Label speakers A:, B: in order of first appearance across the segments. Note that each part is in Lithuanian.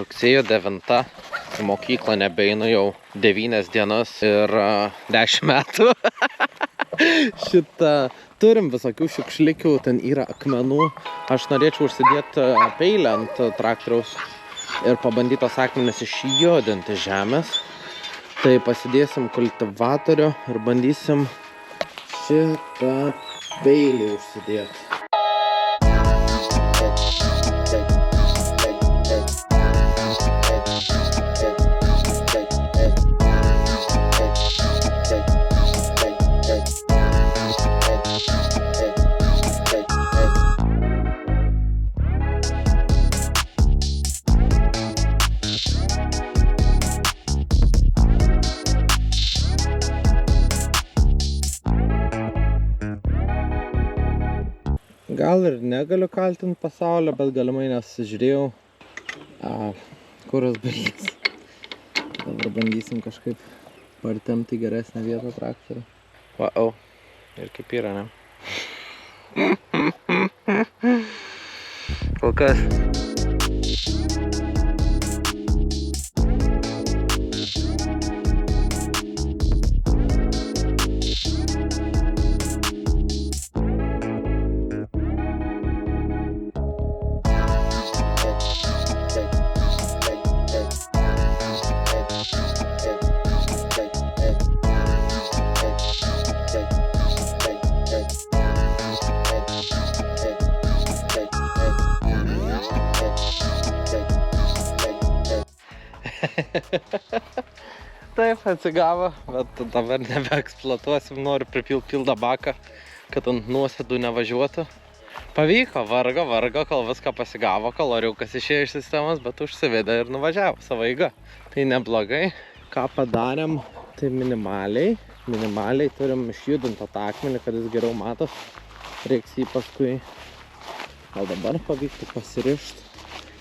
A: Rugsėjo 9, į mokyklą nebeinu jau 9 dienas ir 10 metų. Turim visokių šiukšlikių, ten yra akmenų. Aš norėčiau užsidėti peilį ant traktoriaus ir pabandyti tos akmenis išjudinti žemės. Tai pasidėsim kultivatorių ir bandysim šitą peilį užsidėti. Gal ir negaliu kaltinti pasaulio, bet galimai nesižiūrėjau, kuras baigės. Dabar bandysim kažkaip partempti geresnę vietą traktorių. Wow, ir kaip yra, ne? Kol kas. Taip, atsigavo, bet dabar nebeeksploatuosim, noriu pripilti pildą baką, kad ant nuosėdų nevažiuotų. Pavyko, vargo, kol viską pasigavo, kaloriukas išėjo iš sistemos, bet užsivedė ir nuvažiavo savo eiga. Tai neblogai. Ką padarėm, tai minimaliai turim išjudinti tą akmenį, kad jis geriau matos. Reiks jį paskui, gal dabar pavyktų pasirišti.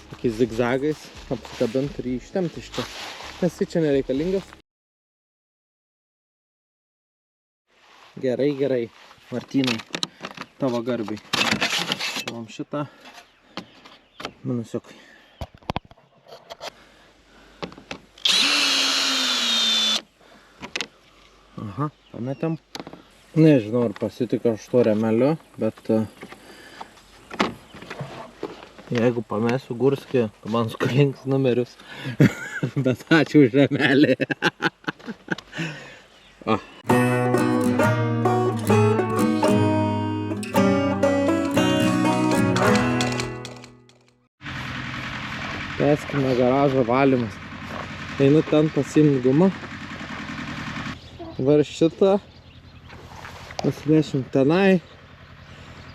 A: Tokiais zigzagais apsikabinti ir jį ištemti iš čia. Nes jis čia nereikalingas. Gerai, Martynai, tavo garbiai. Šiavom šitą minusiukai. Aha, pametėm. Nežinau, ar pasitiko aš to remeliu, bet jeigu pamesiu Gurskį, tu man skolinks numerius. Bet ačiū už remelį. Tęskime garažo valymas. Einu ten pasiimt gumą. Dabar šitą pasinešim tenai.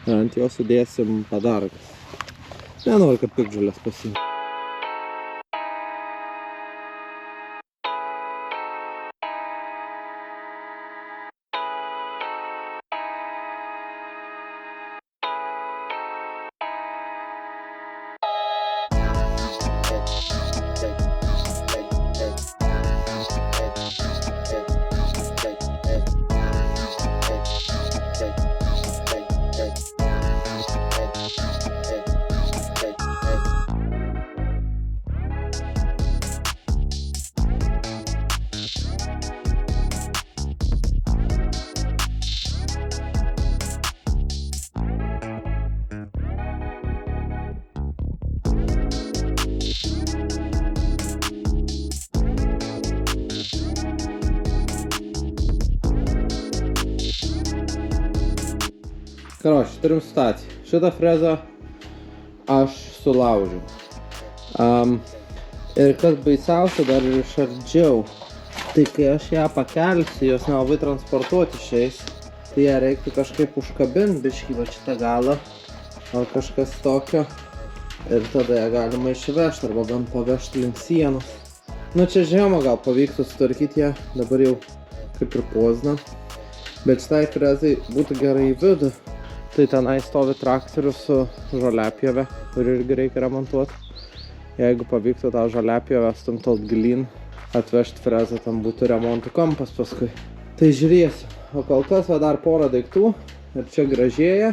A: Ir ant jo sudėsim padargas. Nenoriu, kad piktžolės pasiimt. Karoči, turim situaciją. Šitą frezą aš sulaužiau. Ir kas baisiausia, dar ir išardžiau. Tai kai aš ją pakelsiu, jos nelabai transportuoti šiais, tai ją reiktų kažkaip užkabinti biškį va šitą galą ar kažkas tokio. Ir tada ją galima išvežti arba bent pavežti link sienos. Nu čia žiemą gal pavyktų sutvarkyti ją, dabar jau kaip ir pozna. Bet šitai frezai būtų gerai į vidų. Tai tenai stovi traktorius su žoliapjove, kur irgi reikia remontuoti. Jeigu pavyktų tą žoliapjovę stumtelt gilyn, atvežti frezą, tam būtų remontų kampas paskui. Tai žiūrėsiu. O kol kas va dar porą daiktų ir čia gražėja.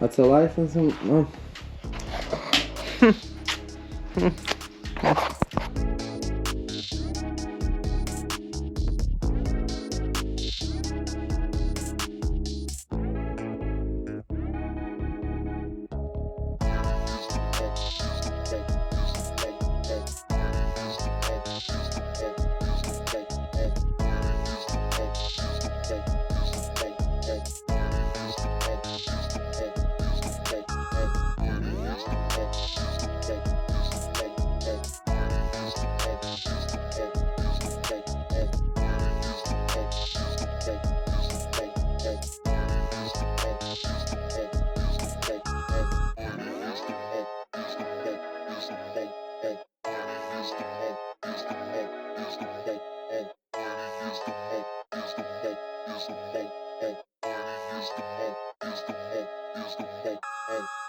A: Atsilaisvinsim. Hey.